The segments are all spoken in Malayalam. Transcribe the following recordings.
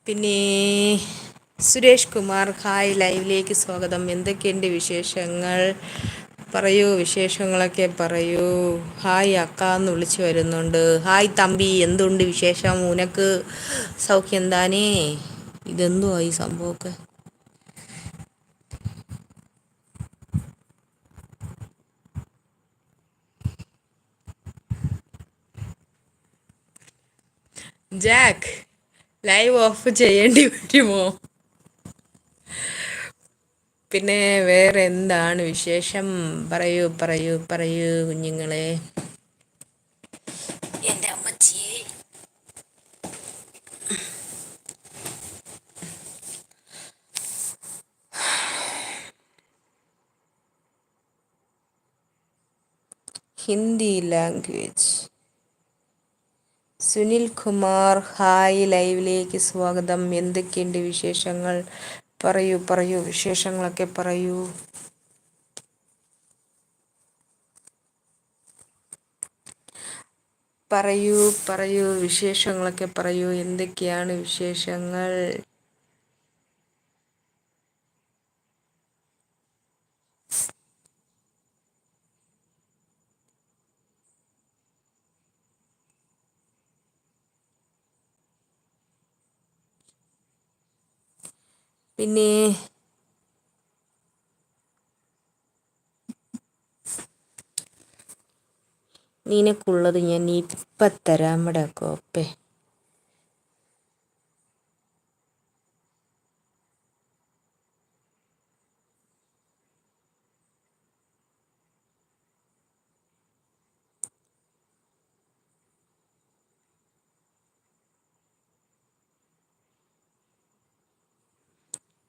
പിന്നെ സുരേഷ് കുമാർ, ഹായ്, ലൈവിലേക്ക് സ്വാഗതം. എന്തൊക്കെയുണ്ട് വിശേഷങ്ങൾ? പറയൂ, വിശേഷങ്ങളൊക്കെ പറയൂ. ഹായ് അക്ക എന്ന് വിളിച്ചു വരുന്നുണ്ട്. ഹായ് തമ്പി, എന്തുണ്ട് വിശേഷം? ഉനക്ക് സൗഖ്യം താനേ? ഇതെന്തുവാ ഈ സംഭവമൊക്കെ? ജാക്ക്, ലൈവ് ഓഫ് ചെയ്യേണ്ടി വരുമോ? പിന്നെ വേറെ എന്താണ് വിശേഷം? പറയൂ പറയൂ പറയൂ കുഞ്ഞുങ്ങളെ. എൻ്റെ അമ്മച്ചിയെ, ഹിന്ദി ലാംഗ്വേജ്. സുനിൽ കുമാർ, ഹായ്, ലൈവിലേക്ക് സ്വാഗതം. എന്തൊക്കെയുണ്ട് വിശേഷങ്ങൾ? പറയൂ പറയൂ, വിശേഷങ്ങളൊക്കെ പറയൂ. പറയൂ പറയൂ, വിശേഷങ്ങളൊക്കെ പറയൂ. എന്തൊക്കെയാണ് വിശേഷങ്ങൾ? പിന്നെ നിനക്കുള്ളത് ഞാൻ ഇപ്പം തരാം ഇവിടെ കോപ്പേ.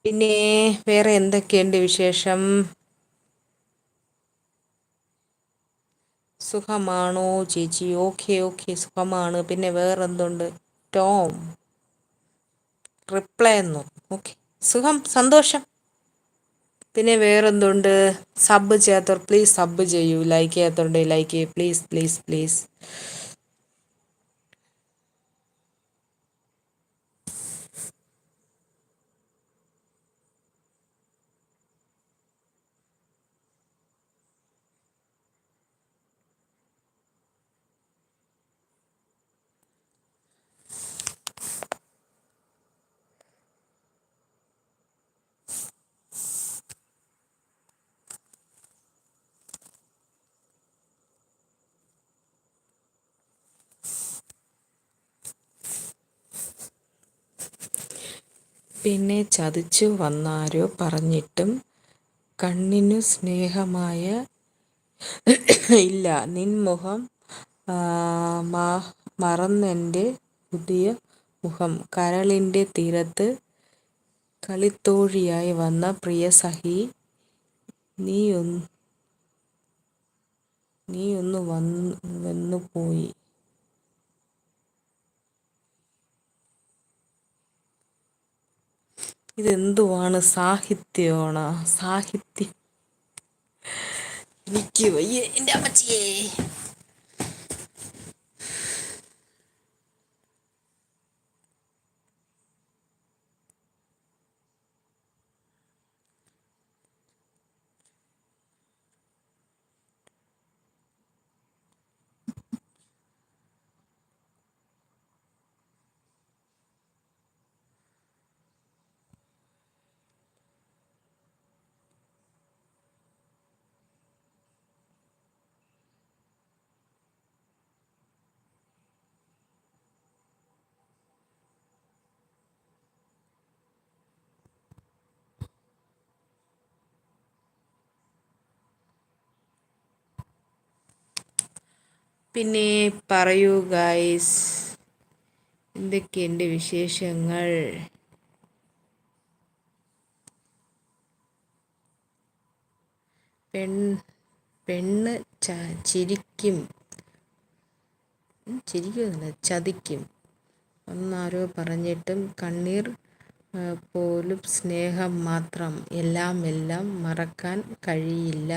പിന്നെ വേറെ എന്തൊക്കെയുണ്ട് വിശേഷം? സുഖമാണോ ചേച്ചി? ഓക്കെ ഓക്കെ, സുഖമാണ്. പിന്നെ വേറെന്തുണ്ട്? ടോം റിപ്ലൈ എന്നോ? ഓക്കെ, സുഖം, സന്തോഷം. പിന്നെ വേറെന്തുണ്ട്? സബ് ചെയ്യാത്തവർ പ്ലീസ് സബ് ചെയ്യൂ. ലൈക്ക് ചെയ്യാത്തവരുണ്ട് ലൈക്ക് ചെയ്യൂ, പ്ലീസ് പ്ലീസ് പ്ലീസ്. പിന്നെ ചതിച്ചു വന്നാരോ പറഞ്ഞിട്ടും കണ്ണിനു സ്നേഹമായ ഇല്ല നിൻമുഖം മറന്നെൻ്റെ പുതിയ മുഖം. കരളിൻ്റെ തീരത്ത് കളിത്തോഴിയായി വന്ന പ്രിയ സഖി, നീയൊന്നു വന്നുപോയി. ഇതെന്തുവാണ്? സാഹിത്യമാണോ? സാഹിത്യം എനിക്ക് വയ്യ എൻ്റെ അമ്മച്ചിയെ. പിന്നെ പറയൂ ഗൈസ്, എന്തൊക്കെയുണ്ട് വിശേഷങ്ങൾ? പെണ്ണ് ചിരിക്കുന്നില്ല, ചതിക്കും എന്നാരോ പറഞ്ഞിട്ടും കണ്ണീർ പോലും സ്നേഹം മാത്രം. എല്ലാം എല്ലാം മറക്കാൻ കഴിയില്ല.